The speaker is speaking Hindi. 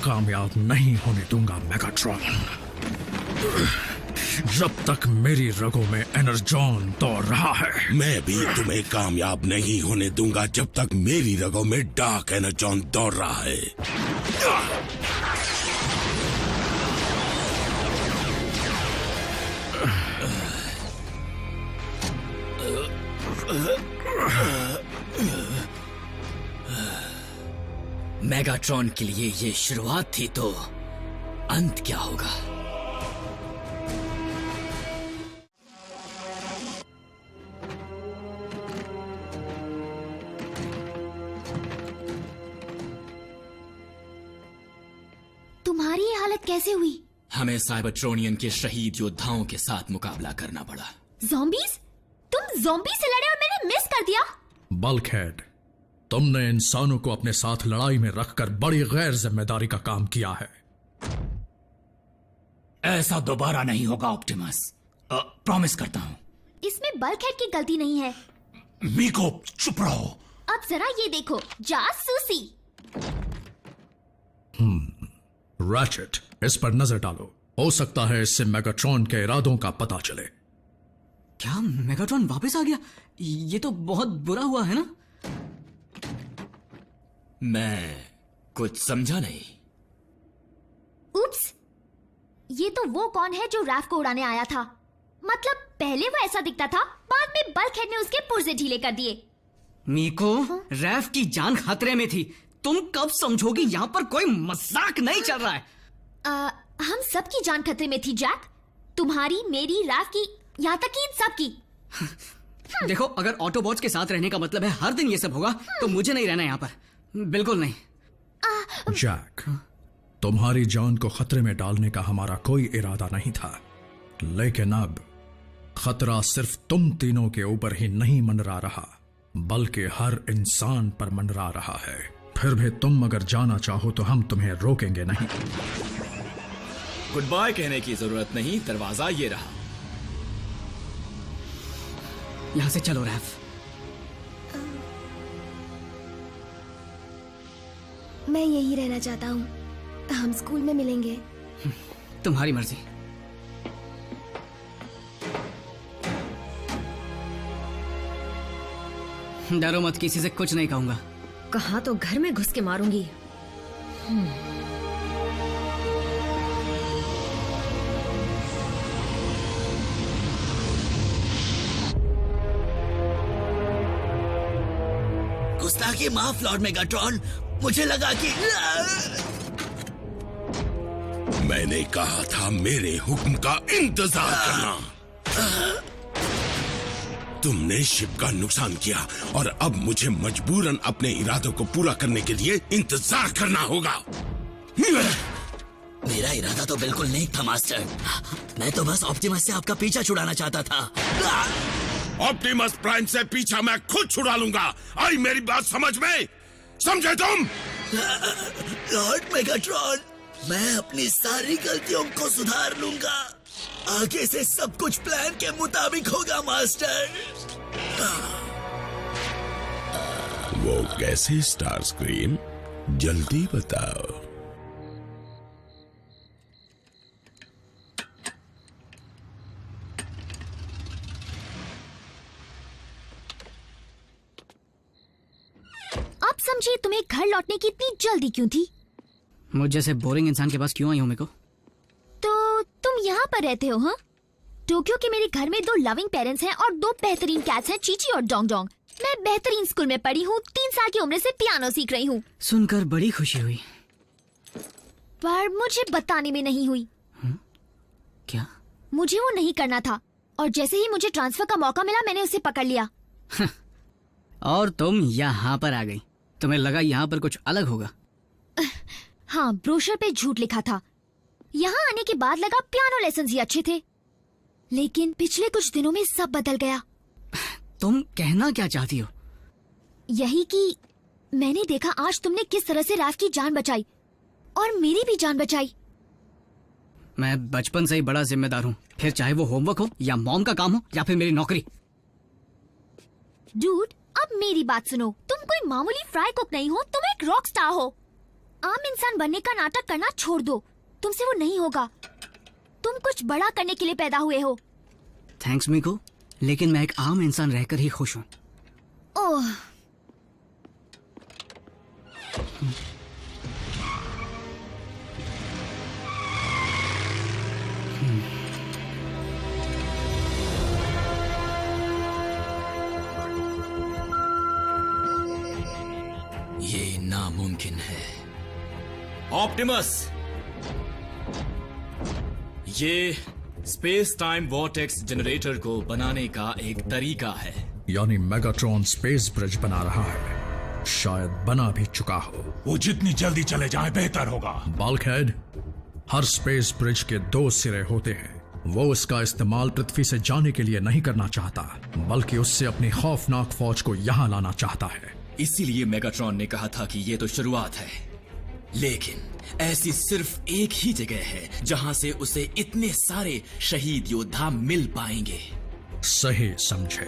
कामयाब नहीं होने दूंगा मेगाट्रॉन। जब तक मेरी रगों में एनर्जॉन दौड़ रहा है। मैं भी तुम्हें कामयाब नहीं होने दूंगा जब तक मेरी रगों में डार्क एनर्जॉन दौड़ रहा है। मेगाट्रॉन के लिए ये शुरुआत थी तो अंत क्या होगा? तुम्हारी ये हालत कैसे हुई? हमें साइबरट्रोनियन के शहीद योद्धाओं के साथ मुकाबला करना पड़ा। ज़ॉम्बीज़? तुम ज़ॉम्बी से लड़े और मैंने मिस कर दिया। बल्कहेड, तुमने इंसानों को अपने साथ लड़ाई में रखकर बड़ी गैर जिम्मेदारी का काम किया है। ऐसा दोबारा नहीं होगा ऑप्टिमस, प्रॉमिस करता हूं। इसमें बल्कहेड की गलती नहीं है। मीको चुप रहो। अब जरा ये देखो, जासूसी। रैचेट, इस पर नजर डालो। हो सकता है इससे मेगाट्रॉन के इरादों का पता चले। क्या मेगाट्रॉन वापस आ गया? ये तो बहुत बुरा हुआ है ना? मैं कुछ समझा नहीं। उप्स, ये तो वो कौन है जो रैफ को उड़ाने आया था? मतलब पहले वो ऐसा दिखता था, बाद में बल्कहेड ने उसके पुर्जे ढीले कर दिए। मीको, रैफ की जान खतरे में थी। तुम कब समझोगी यहाँ पर कोई मजाक नहीं चल रहा है। हम सबकी जान खतरे में थी जैक। तुम्हारी, मेरी, रैफ की, यहाँ तक कि इन सब की। देखो, अगर ऑटोबॉट्स के साथ रहने का मतलब है हर दिन ये सब होगा, तो मुझे नहीं रहना यहाँ पर। बिल्कुल नहीं। जैक, तुम्हारी जान को खतरे में डालने का हमारा कोई इरादा नहीं था, लेकिन अब खतरा सिर्फ तुम तीनों के ऊपर ही नहीं मंडरा रहा, बल्कि हर इंसान पर मंडरा रहा है। फिर भी तुम अगर जाना चाहो तो हम तुम्हें रोकेंगे नहीं। गुड बाय कहने की जरूरत नहीं, दरवाजा ये रहा। यहाँ से चलो रैफ। मैं यही रहना चाहता हूँ। हम स्कूल में मिलेंगे। तुम्हारी मर्जी। डरो मत, किसी से कुछ नहीं कहूंगा। कहा तो घर में घुस के मारूंगी। गुस्ताखी माफ लॉर्ड मेगाट्रॉन, मुझे लगा कि मैंने कहा था मेरे हुक्म का इंतजार करना। तुमने शिप का नुकसान किया और अब मुझे मजबूरन अपने इरादों को पूरा करने के लिए इंतजार करना होगा। मेरा इरादा तो बिल्कुल नहीं था मास्टर। मैं तो बस ऑप्टिमस से आपका पीछा छुड़ाना चाहता था। ऑप्टिमस प्राइम से पीछा मैं खुद छुड़ा लूंगा। आई मेरी बात समझ में? समझे तुम? लॉर्ड मेगाट्रॉन, मैं अपनी सारी गलतियों को सुधार लूंगा। आगे से सब कुछ प्लान के मुताबिक होगा मास्टर। वो कैसे स्टार स्क्रीन? जल्दी बताओ। अब समझिए तुम्हें घर लौटने की इतनी जल्दी क्यों थी? मुझ जैसे बोरिंग इंसान के पास क्यों आई हो मेको? तो तुम यहाँ पर रहते हो? हाँ, टोक्यो के मेरे घर में 2 लविंग पेरेंट्स हैं और 2 बेहतरीन कैट्स हैं, चीची और डोंग डोंग। मैं बेहतरीन स्कूल में पढ़ी हूँ, 3 साल की उम्र से पियानो सीख रही हूँ। सुनकर बड़ी खुशी हुई, पर मुझे बताने में नहीं हुई। क्या? मुझे वो नहीं करना था, और जैसे ही मुझे ट्रांसफर का मौका मिला मैंने उसे पकड़ लिया। और तुम यहाँ पर आ गई। तुम्हें लगा यहाँ पर कुछ अलग होगा? हाँ, ब्रोशर पे झूठ लिखा था। यहाँ आने के बाद लगा पियानो लेसन्स ही अच्छे थे, लेकिन पिछले कुछ दिनों में सब बदल गया। तुम कहना क्या चाहती हो? यही कि मैंने देखा आज तुमने किस तरह से रैफ की जान बचाई और मेरी भी जान बचाई। मैं बचपन से ही बड़ा जिम्मेदार हूँ, फिर चाहे वो होमवर्क हो या मॉम का काम हो या फिर मेरी नौकरी। डूड, अब मेरी बात सुनो। तुम कोई मामूली फ्राई कुक नहीं हो, तुम एक रॉक स्टार हो। आम इंसान बनने का नाटक करना छोड़ दो, तुमसे वो नहीं होगा। तुम कुछ बड़ा करने के लिए पैदा हुए हो। थैंक्स मीको, लेकिन मैं एक आम इंसान रहकर ही खुश हूँ। ओह, ये नामुमकिन है। ऑप्टिमस, ये स्पेस टाइम वॉर्टेक्स जनरेटर को बनाने का एक तरीका है। यानी मेगाट्रॉन स्पेस ब्रिज बना रहा है, शायद बना भी चुका हो। वो जितनी जल्दी चले जाए बेहतर होगा। बाल्कहेड, हर स्पेस ब्रिज के 2 सिरे होते हैं। वो उसका इस्तेमाल पृथ्वी से जाने के लिए नहीं करना चाहता, बल्कि उससे अपनी खौफनाक फौज को यहाँ लाना चाहता है। इसीलिए मेगाट्रॉन ने कहा था कि ये तो शुरुआत है, लेकिन ऐसी सिर्फ एक ही जगह है जहां से उसे इतने सारे शहीद योद्धा मिल पाएंगे। सही समझे।